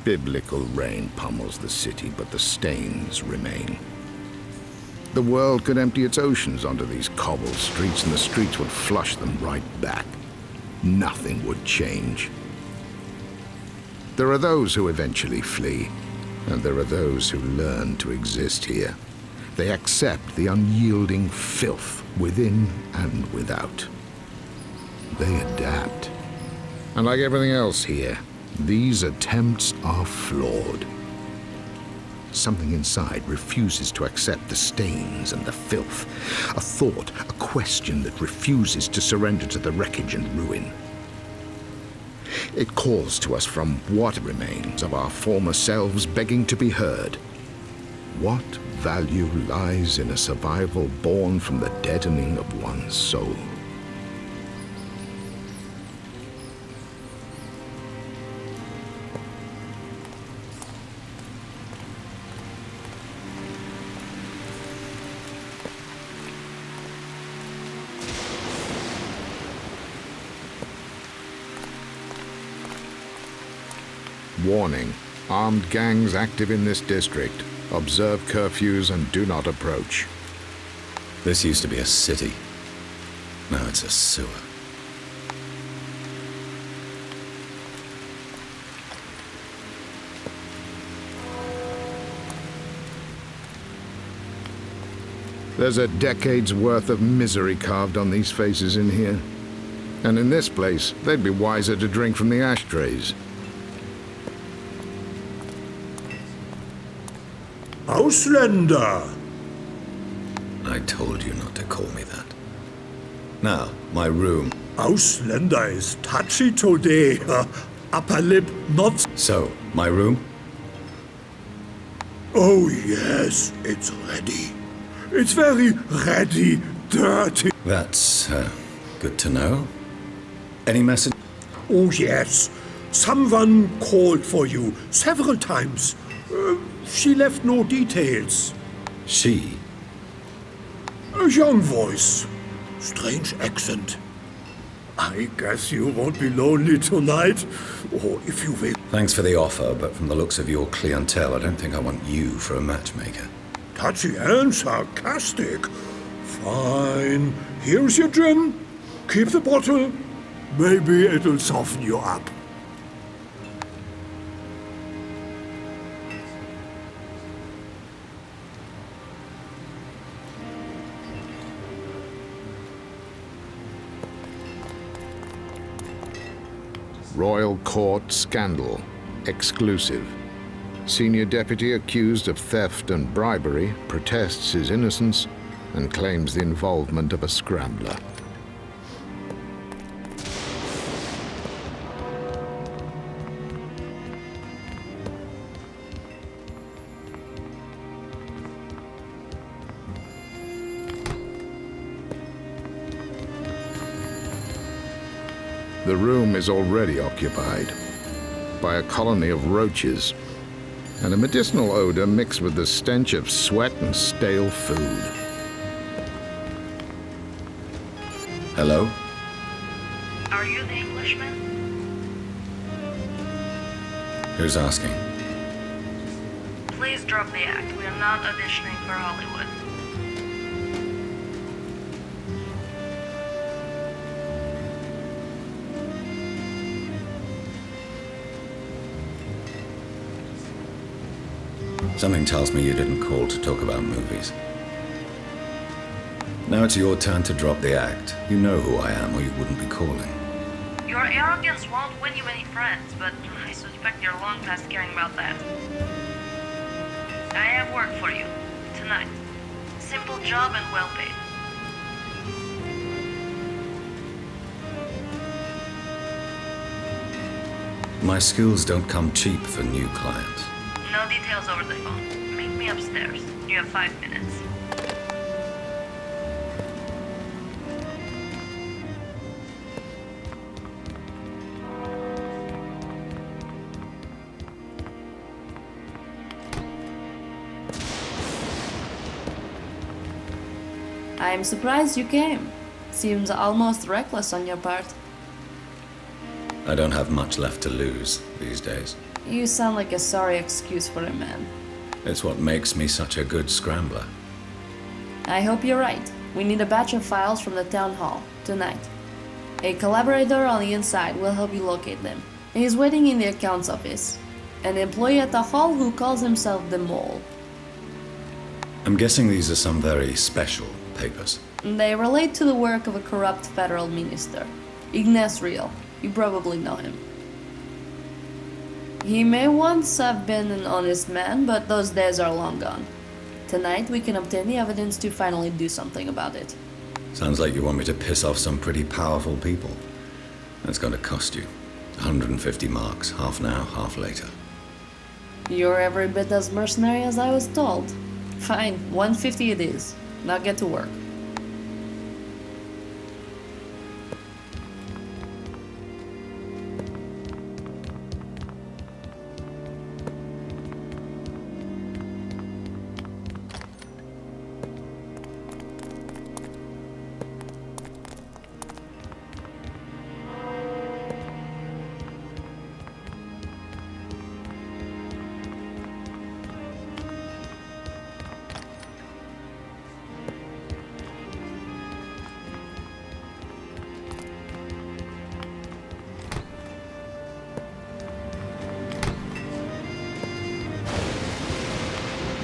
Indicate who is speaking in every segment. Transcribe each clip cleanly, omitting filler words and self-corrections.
Speaker 1: Biblical rain pummels the city, but the stains remain. The world could empty its oceans onto these cobbled streets, and the streets would flush them right back. Nothing would change. There are those who eventually flee, and there are those who learn to exist here. They accept the unyielding filth within and without. They adapt. And like everything else here, these attempts are flawed. Something inside refuses to accept the stains and the filth. A thought, a question that refuses to surrender to the wreckage and ruin. It calls to us from what remains of our former selves, begging to be heard. What value lies in a survival born from the deadening of one's soul? Warning. Armed gangs active in this district. Observe curfews and do not approach.
Speaker 2: This used to be a city. Now it's a sewer.
Speaker 1: There's a decade's worth of misery carved on these faces in here. And in this place, they'd be wiser to drink from the ashtrays.
Speaker 3: Ausländer!
Speaker 2: I told you not to call me that. Now, my room.
Speaker 3: Ausländer is touchy today. Upper lip not...
Speaker 2: So, my room?
Speaker 3: Oh yes, it's ready. It's very ready, dirty.
Speaker 2: That's, good to know. Any message?
Speaker 3: Oh yes, someone called for you several times. She left no details.
Speaker 2: She?
Speaker 3: A young voice. Strange accent. I guess you won't be lonely tonight. Or if you will.
Speaker 2: Thanks for the offer, but from the looks of your clientele, I don't think I want you for a matchmaker.
Speaker 3: Touchy and sarcastic. Fine. Here's your gin. Keep the bottle. Maybe it'll soften you up.
Speaker 1: Royal Court scandal. Exclusive. Senior deputy accused of theft and bribery protests his innocence and claims the involvement of a scrambler. The room is already occupied by a colony of roaches and a medicinal odor mixed with the stench of sweat and stale food.
Speaker 2: Hello?
Speaker 4: Are you the Englishman?
Speaker 2: Who's asking?
Speaker 4: Please drop the act. We are not auditioning for Hollywood.
Speaker 2: Something tells me you didn't call to talk about movies. Now it's your turn to drop the act. You know who I am, or you wouldn't be calling.
Speaker 4: Your arrogance won't win you any friends, but I suspect you're long past caring about that. I have work for you. Tonight. Simple job and well paid.
Speaker 2: My skills don't come cheap for new clients.
Speaker 4: No details over the phone. Meet me upstairs. You have 5 minutes.
Speaker 5: I'm surprised you came. Seems almost reckless on your part.
Speaker 2: I don't have much left to lose these days.
Speaker 5: You sound like a sorry excuse for a man.
Speaker 2: It's what makes me such a good scrambler.
Speaker 5: I hope you're right. We need a batch of files from the town hall, tonight. A collaborator on the inside will help you locate them. He's waiting in the accounts office. An employee at the hall who calls himself the Mole.
Speaker 2: I'm guessing these are some very special papers.
Speaker 5: They relate to the work of a corrupt federal minister, Ignace Real. You probably know him. He may once have been an honest man, but those days are long gone. Tonight we can obtain the evidence to finally do something about it.
Speaker 2: Sounds like you want me to piss off some pretty powerful people. That's going to cost you 150 marks, half now, half later.
Speaker 5: You're every bit as mercenary as I was told. Fine, 150 it is. Now get to work.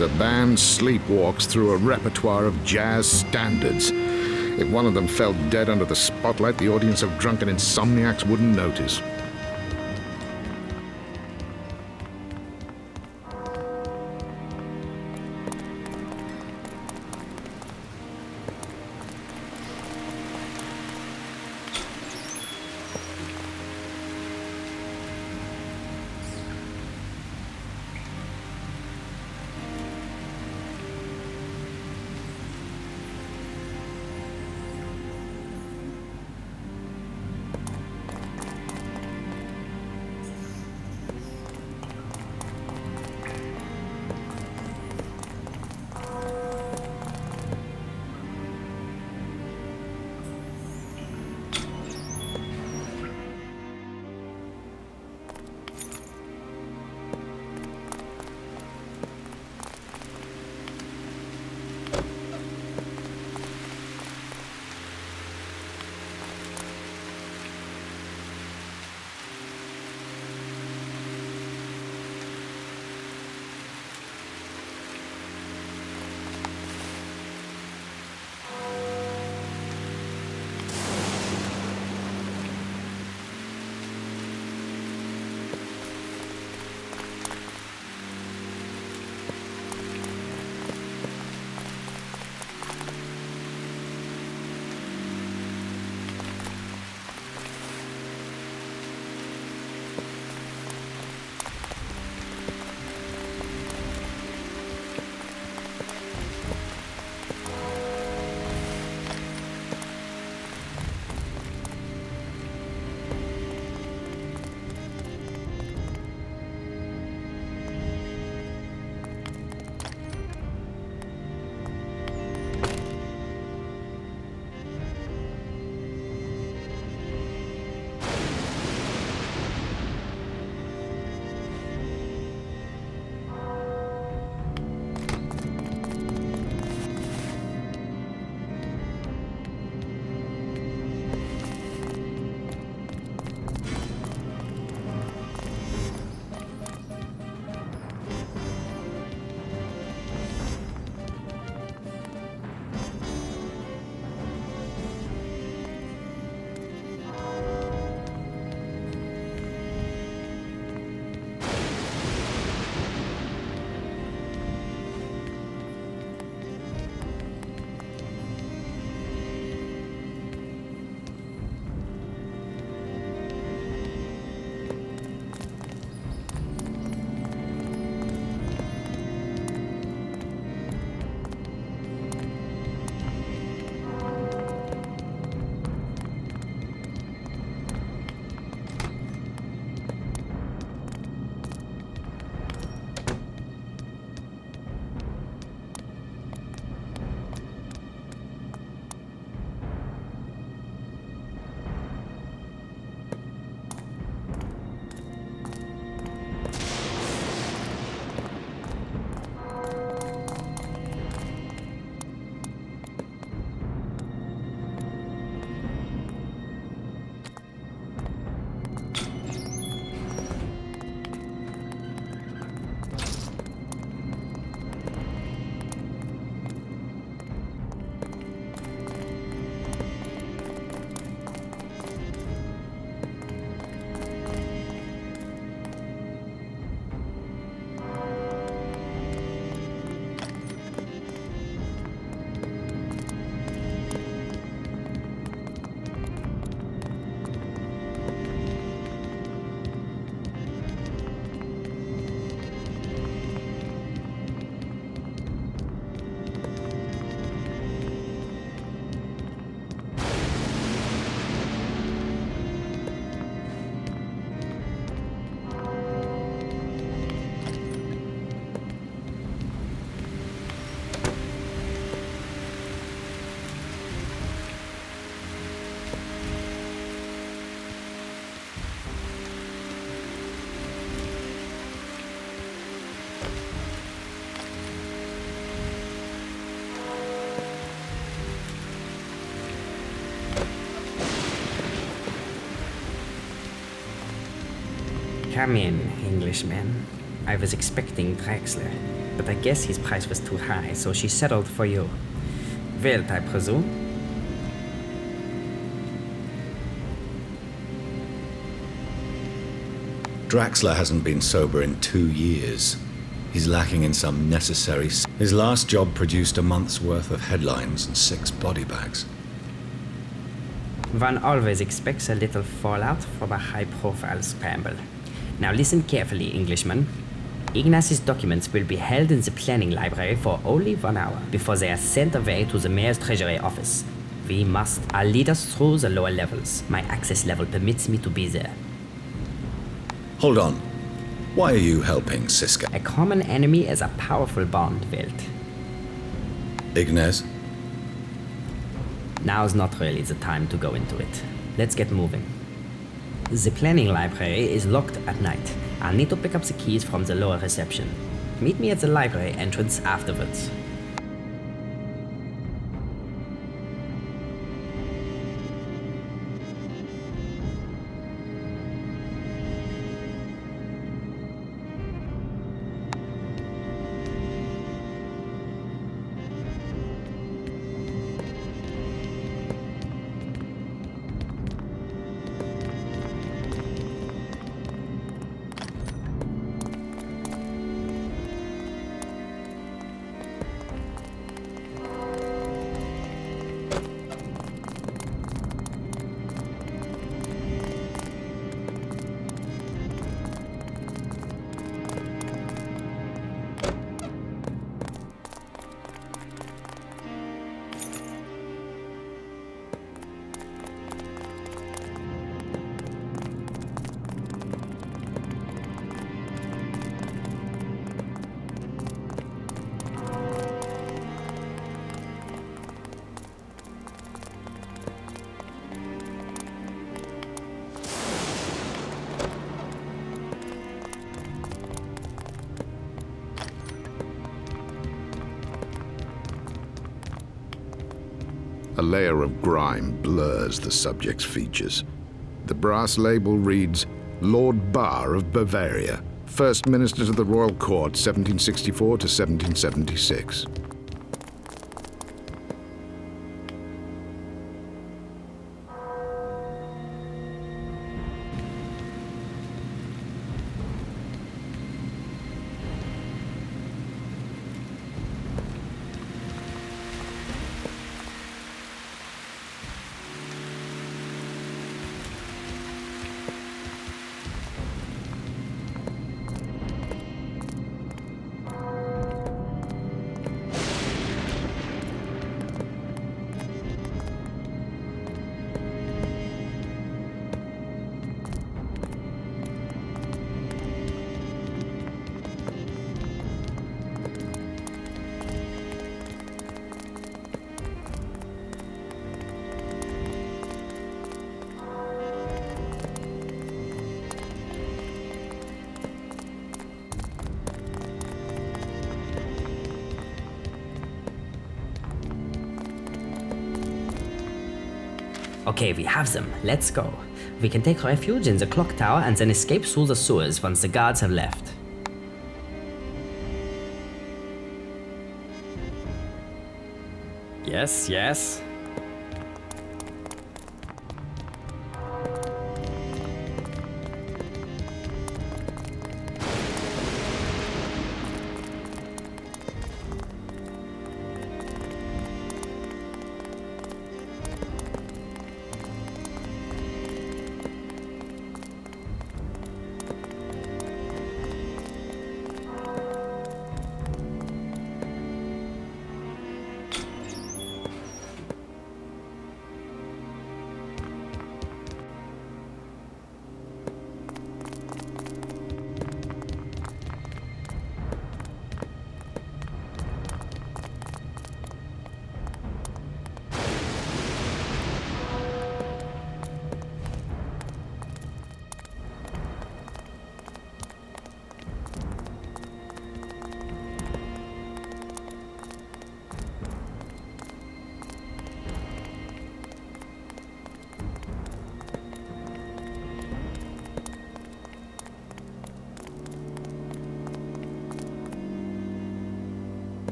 Speaker 1: The band sleepwalks through a repertoire of jazz standards. If one of them fell dead under the spotlight, the audience of drunken insomniacs wouldn't notice.
Speaker 6: Come in, Englishman. I was expecting Drexler, but I guess his price was too high, so she settled for you. Wilt, I presume?
Speaker 2: Draxler hasn't been sober in 2 years. He's lacking in some necessary... His last job produced a month's worth of headlines and 6 body bags.
Speaker 6: One always expects a little fallout from a high-profile scramble. Now listen carefully, Englishman. Ignaz's documents will be held in the planning library for only 1 hour before they are sent away to the mayor's treasury office. We must. I'll lead us through the lower levels. My access level permits me to be there.
Speaker 2: Hold on. Why are you helping Siska?
Speaker 6: A common enemy is a powerful bond, Wilt.
Speaker 2: Ignaz?
Speaker 6: Now's not really the time to go into it. Let's get moving. The planning library is locked at night. I'll need to pick up the keys from the lower reception. Meet me at the library entrance afterwards.
Speaker 1: A layer of grime blurs the subject's features. The brass label reads, Lord Bar of Bavaria, First Minister to the Royal Court, 1764 to 1776.
Speaker 6: Okay, we have them. Let's go. We can take refuge in the clock tower and then escape through the sewers once the guards have left. Yes, yes.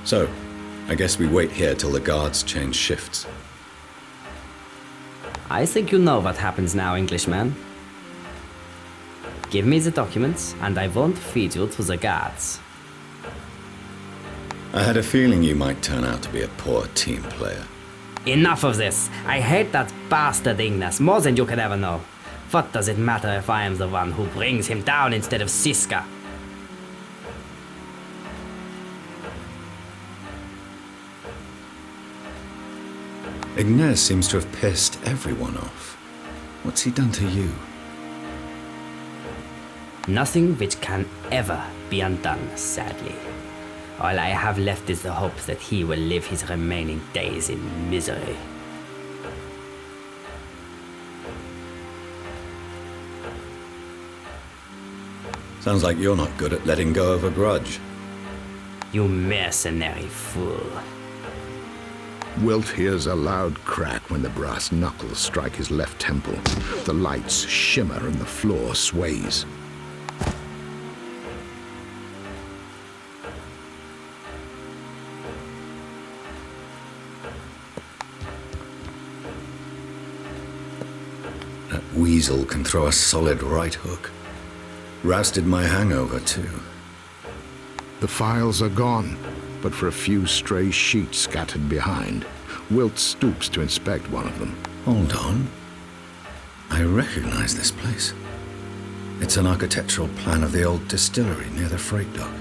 Speaker 2: So, I guess we wait here till the guards change shifts.
Speaker 6: I think you know what happens now, Englishman. Give me the documents, and I won't feed you to the guards.
Speaker 2: I had a feeling you might turn out to be a poor team player.
Speaker 6: Enough of this! I hate that bastard Ignace more than you could ever know. What does it matter if I am the one who brings him down instead of Siska?
Speaker 2: Ignace seems to have pissed everyone off. What's he done to you?
Speaker 6: Nothing which can ever be undone, sadly. All I have left is the hope that he will live his remaining days in misery.
Speaker 2: Sounds like you're not good at letting go of a grudge.
Speaker 6: You mercenary fool.
Speaker 1: Wilt hears a loud crack when the brass knuckles strike his left temple. The lights shimmer and the floor sways.
Speaker 2: That weasel can throw a solid right hook. Rousted my hangover, too.
Speaker 1: The files are gone, but for a few stray sheets scattered behind. Wilt stoops to inspect one of them.
Speaker 2: Hold on. I recognize this place. It's an architectural plan of the old distillery near the freight dock.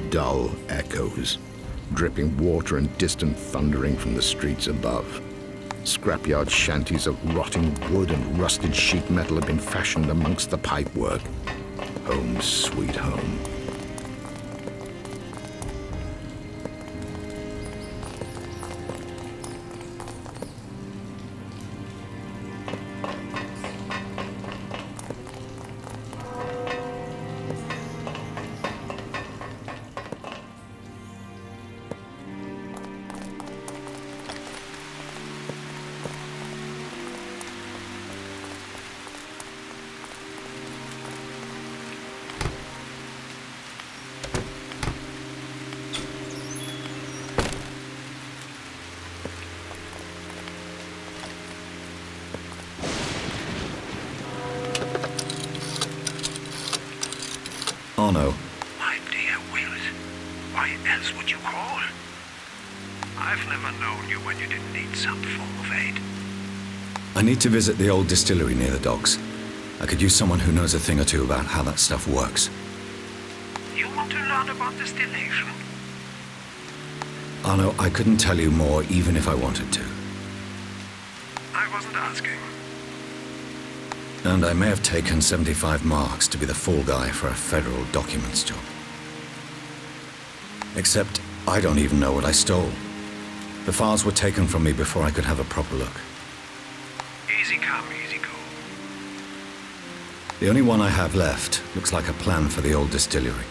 Speaker 1: Dull echoes, dripping water and distant thundering from the streets above. Scrapyard shanties of rotting wood and rusted sheet metal have been fashioned amongst the pipework. Home, sweet home.
Speaker 2: Arno,
Speaker 7: My dear Wilt, why else would you call? I've never known you when you didn't need some form of aid.
Speaker 2: I need to visit the old distillery near the docks. I could use someone who knows a thing or two about how that stuff works.
Speaker 7: You want to learn about distillation?
Speaker 2: Arno, I couldn't tell you more even if I wanted to.
Speaker 7: I wasn't asking.
Speaker 2: And I may have taken 75 marks to be the fall guy for a federal documents job. Except, I don't even know what I stole. The files were taken from me before I could have a proper look.
Speaker 7: Easy come, easy go.
Speaker 2: The only one I have left looks like a plan for the old distillery.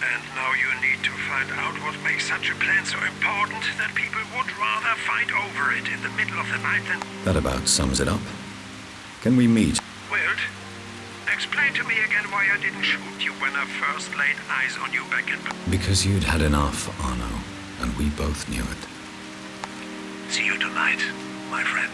Speaker 7: And now you need to find out what makes such a plan so important that people would rather fight over it in the middle of the night than...
Speaker 2: That about sums it up. Can we meet?
Speaker 7: Wilt, explain to me again why I didn't shoot you when I first laid eyes on you back in...
Speaker 2: Because you'd had enough, Arno, and we both knew it.
Speaker 7: See you tonight, my friend.